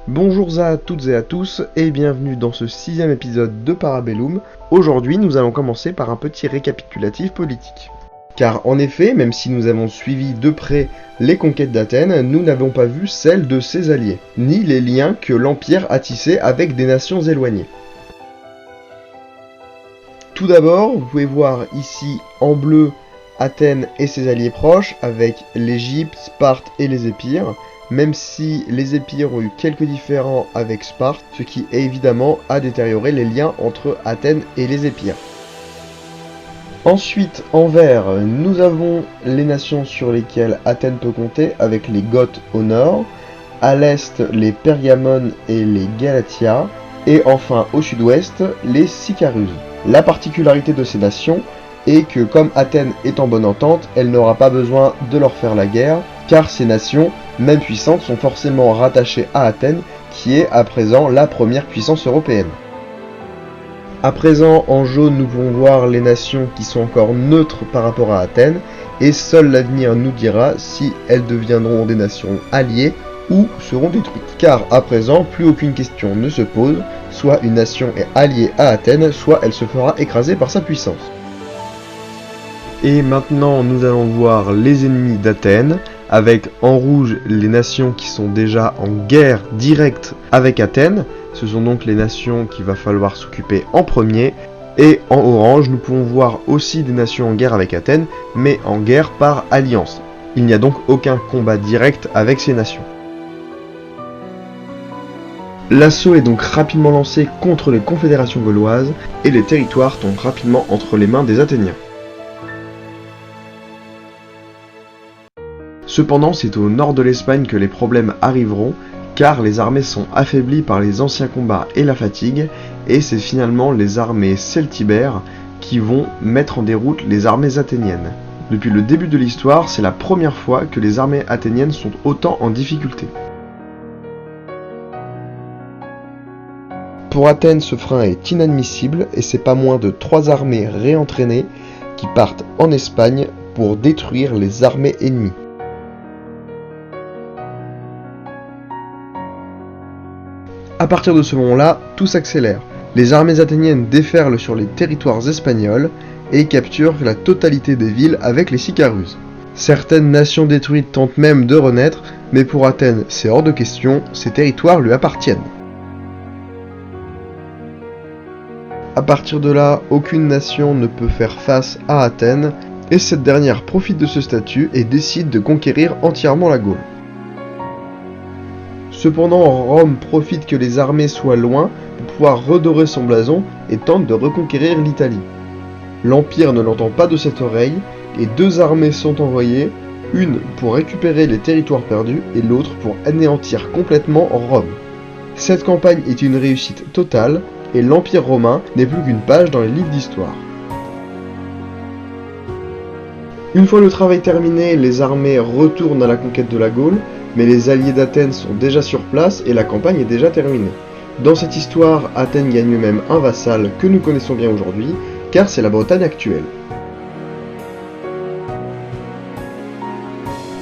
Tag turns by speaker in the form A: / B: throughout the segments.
A: Bonjour à toutes et à tous et bienvenue dans ce 6e épisode de Parabellum. Aujourd'hui nous allons commencer par un petit récapitulatif politique. Car en effet, même si nous avons suivi de près les conquêtes d'Athènes, nous n'avons pas vu celles de ses alliés, ni les liens que l'Empire a tissés avec des nations éloignées. Tout d'abord, vous pouvez voir ici en bleu Athènes et ses alliés proches avec l'Égypte, Sparte et les Épires, même si les Épires ont eu quelques différends avec Sparte, ce qui évidemment a détérioré les liens entre Athènes et les Épires. Ensuite, en vert, nous avons les nations sur lesquelles Athènes peut compter avec les Goths au nord, à l'est les Pergamones et les Galatia, et enfin au sud-ouest les Sicarus. La particularité de ces nations est que comme Athènes est en bonne entente, elle n'aura pas besoin de leur faire la guerre, car ces nations, même puissantes, sont forcément rattachées à Athènes, qui est à présent la première puissance européenne. À présent, en jaune, nous pouvons voir les nations qui sont encore neutres par rapport à Athènes, et seul l'avenir nous dira si elles deviendront des nations alliées ou seront détruites. Car à présent, plus aucune question ne se pose, soit une nation est alliée à Athènes, soit elle se fera écraser par sa puissance. Et maintenant, nous allons voir les ennemis d'Athènes, avec en rouge les nations qui sont déjà en guerre directe avec Athènes. Ce sont donc les nations qu'il va falloir s'occuper en premier. Et en orange, nous pouvons voir aussi des nations en guerre avec Athènes, mais en guerre par alliance. Il n'y a donc aucun combat direct avec ces nations. L'assaut est donc rapidement lancé contre les confédérations gauloises, et les territoires tombent rapidement entre les mains des Athéniens. Cependant, c'est au nord de l'Espagne que les problèmes arriveront, car les armées sont affaiblies par les anciens combats et la fatigue, et c'est finalement les armées celtibères qui vont mettre en déroute les armées athéniennes. Depuis le début de l'histoire, c'est la première fois que les armées athéniennes sont autant en difficulté. Pour Athènes, ce frein est inadmissible, et c'est pas moins de 3 armées réentraînées qui partent en Espagne pour détruire les armées ennemies. À partir de ce moment-là, tout s'accélère. Les armées athéniennes déferlent sur les territoires espagnols et capturent la totalité des villes avec les Sicarus. Certaines nations détruites tentent même de renaître, mais pour Athènes, c'est hors de question, ces territoires lui appartiennent. À partir de là, aucune nation ne peut faire face à Athènes, et cette dernière profite de ce statut et décide de conquérir entièrement la Gaule. Cependant, Rome profite que les armées soient loin pour pouvoir redorer son blason et tente de reconquérir l'Italie. L'Empire ne l'entend pas de cette oreille et 2 armées sont envoyées, une pour récupérer les territoires perdus et l'autre pour anéantir complètement Rome. Cette campagne est une réussite totale et l'Empire romain n'est plus qu'une page dans les livres d'histoire. Une fois le travail terminé, les armées retournent à la conquête de la Gaule, mais les alliés d'Athènes sont déjà sur place et la campagne est déjà terminée. Dans cette histoire, Athènes gagne même un vassal que nous connaissons bien aujourd'hui, car c'est la Bretagne actuelle.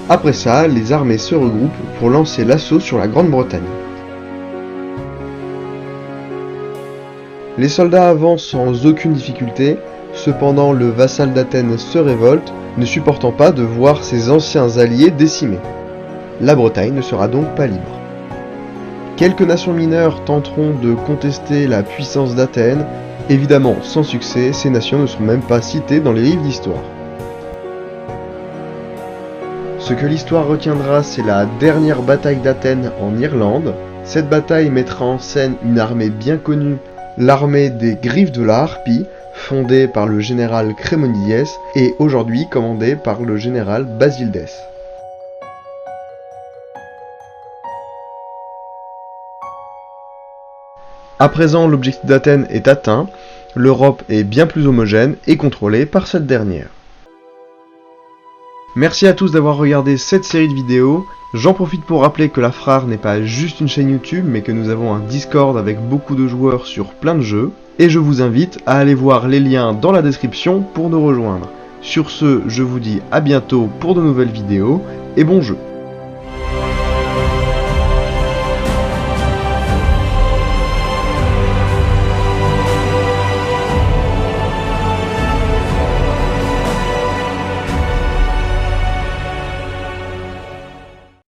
A: Après ça, les armées se regroupent pour lancer l'assaut sur la Grande-Bretagne. Les soldats avancent sans aucune difficulté, cependant le vassal d'Athènes se révolte, ne supportant pas de voir ses anciens alliés décimés. La Bretagne ne sera donc pas libre. Quelques nations mineures tenteront de contester la puissance d'Athènes, évidemment sans succès, ces nations ne sont même pas citées dans les livres d'histoire. Ce que l'histoire retiendra, c'est la dernière bataille d'Athènes en Irlande. Cette bataille mettra en scène une armée bien connue, l'armée des Griffes de la Harpie, fondée par le général Crémonides et aujourd'hui commandée par le général Basildès. À présent, l'objectif d'Athènes est atteint, l'Europe est bien plus homogène et contrôlée par cette dernière. Merci à tous d'avoir regardé cette série de vidéos. J'en profite pour rappeler que la Frare n'est pas juste une chaîne YouTube, mais que nous avons un Discord avec beaucoup de joueurs sur plein de jeux. Et je vous invite à aller voir les liens dans la description pour nous rejoindre. Sur ce, je vous dis à bientôt pour de nouvelles vidéos, et bon jeu!